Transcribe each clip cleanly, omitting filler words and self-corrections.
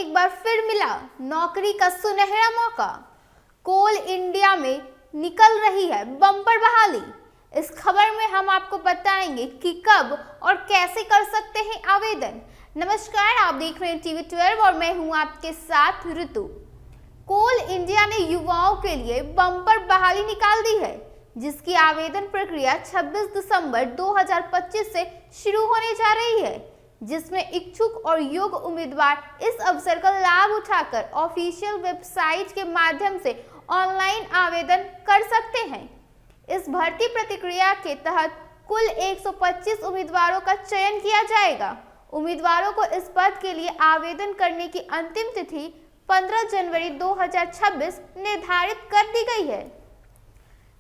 एक बार फिर मिला नौकरी का सुनहरा मौका। कोल इंडिया में निकल रही है बम्पर बहाली। इस खबर में हम आपको बताएंगे कि कब और कैसे कर सकते हैं आवेदन। नमस्कार, आप देख रहे हैं टीवी 12 और मैं हूं आपके साथ ऋतु। कोल इंडिया ने युवाओं के लिए बम्पर बहाली निकाल दी है, जिसकी आवेदन प्रक्रिया 26 दिसंबर 2025 से शुरू होने जा रही है, जिसमें इच्छुक और योग्य उम्मीदवार इस अवसर का लाभ उठाकर ऑफिशियल वेबसाइट के माध्यम से ऑनलाइन आवेदन कर सकते हैं। इस भर्ती प्रक्रिया के तहत कुल 125 उम्मीदवारों का चयन किया जाएगा। उम्मीदवारों को इस पद के लिए आवेदन करने की अंतिम तिथि 15 जनवरी 2026 निर्धारित कर दी गई है।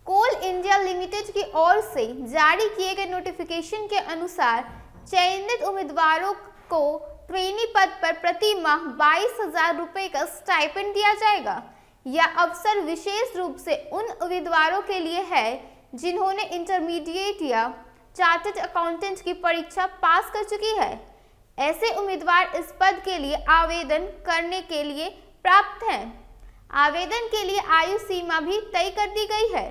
कोल इंडिया लिमिटेड की ओर से जारी किए गए नोटिफिकेशन के अनुसार चयनित उम्मीदवारों को ट्रेनी पद पर प्रति माह 22,000 रुपए का स्टाइपेंड दिया जाएगा। यह अवसर विशेष रूप से उन उम्मीदवारों के लिए है जिन्होंने इंटरमीडिएट या चार्टर्ड अकाउंटेंट की परीक्षा पास कर चुकी है। ऐसे उम्मीदवार इस पद के लिए आवेदन करने के लिए प्राप्त हैं। आवेदन के लिए आयु सीमा भी तय कर दी गई है।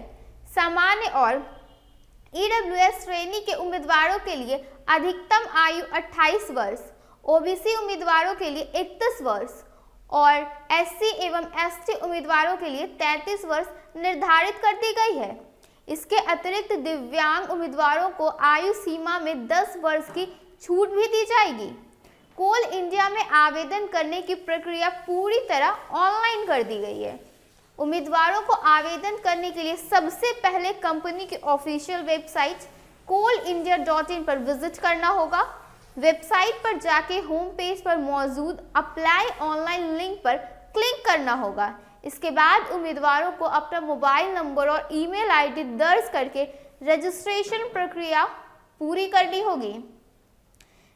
सामान्य और ईडब्ल्यूएस श्रेणी के उम्मीदवारों के लिए अधिकतम आयु 28 वर्ष, ओबीसी उम्मीदवारों के लिए 31 वर्ष और एससी एवं एसटी उम्मीदवारों के लिए 33 वर्ष निर्धारित कर दी गई है। इसके अतिरिक्त दिव्यांग उम्मीदवारों को आयु सीमा में 10 वर्ष की छूट भी दी जाएगी। कोल इंडिया में आवेदन करने की प्रक्रिया पूरी तरह ऑनलाइन कर दी गई है। उम्मीदवारों को आवेदन करने के लिए सबसे पहले कंपनी की ऑफिशियल वेबसाइट coalindia.in पर विजिट करना होगा। वेबसाइट पर जाके होम पेज पर मौजूद अप्लाई ऑनलाइन लिंक पर क्लिक करना होगा। इसके बाद उम्मीदवारों को अपना मोबाइल नंबर और ईमेल आईडी दर्ज करके रजिस्ट्रेशन प्रक्रिया पूरी करनी होगी।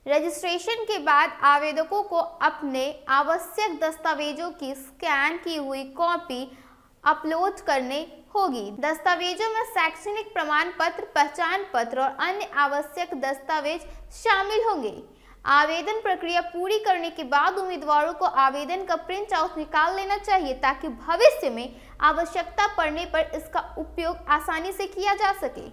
रजिस्ट्रेशन के बाद आवेदकों को अपने आवश्यक दस्तावेजों की स्कैन की हुई कॉपी अपलोड करने होगी। दस्तावेजों में शैक्षणिक प्रमाण पत्र, पहचान पत्र और अन्य आवश्यक दस्तावेज शामिल होंगे। आवेदन प्रक्रिया पूरी करने के बाद उम्मीदवारों को आवेदन का प्रिंट आउट निकाल लेना चाहिए, ताकि भविष्य में आवश्यकता पड़ने पर इसका उपयोग आसानी से किया जा सके।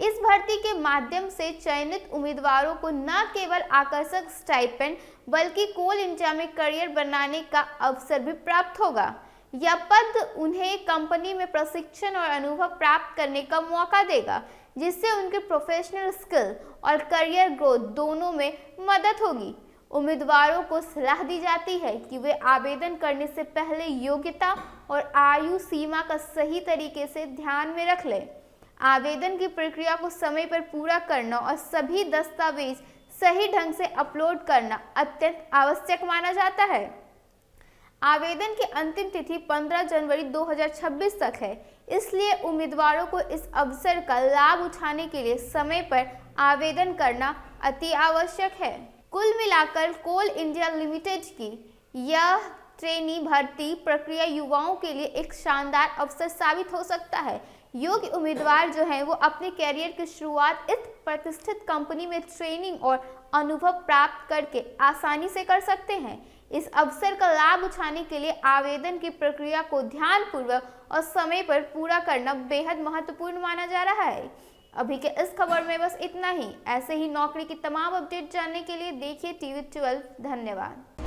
इस भर्ती के माध्यम से चयनित उम्मीदवारों को न केवल आकर्षक स्टाइपेंड बल्कि कोल इंडिया में करियर बनाने का अवसर भी प्राप्त होगा। यह पद उन्हें कंपनी में प्रशिक्षण और अनुभव प्राप्त करने का मौका देगा, जिससे उनके प्रोफेशनल स्किल और करियर ग्रोथ दोनों में मदद होगी। उम्मीदवारों को सलाह दी जाती है कि वे आवेदन करने से पहले योग्यता और आयु सीमा का सही तरीके से ध्यान में रख लें। आवेदन की प्रक्रिया को समय पर पूरा करना और सभी दस्तावेज सही ढंग से अपलोड करना अत्यंत आवश्यक माना जाता है। आवेदन की अंतिम तिथि 15 जनवरी 2026 तक है, इसलिए उम्मीदवारों को इस अवसर का लाभ उठाने के लिए समय पर आवेदन करना अति आवश्यक है। कुल मिलाकर कोल इंडिया लिमिटेड की यह ट्रेनी भर्ती प्रक्रिया युवाओं के लिए एक शानदार अवसर साबित हो सकता है। योग्य उम्मीदवार जो हैं वो अपने कैरियर की शुरुआत इस प्रतिष्ठित कंपनी में ट्रेनिंग और अनुभव प्राप्त करके आसानी से कर सकते हैं। इस अवसर का लाभ उठाने के लिए आवेदन की प्रक्रिया को ध्यानपूर्वक और समय पर पूरा करना बेहद महत्वपूर्ण माना जा रहा है। अभी के इस खबर में बस इतना ही। ऐसे ही नौकरी की तमाम अपडेट जानने के लिए देखिए टीवी 12। धन्यवाद।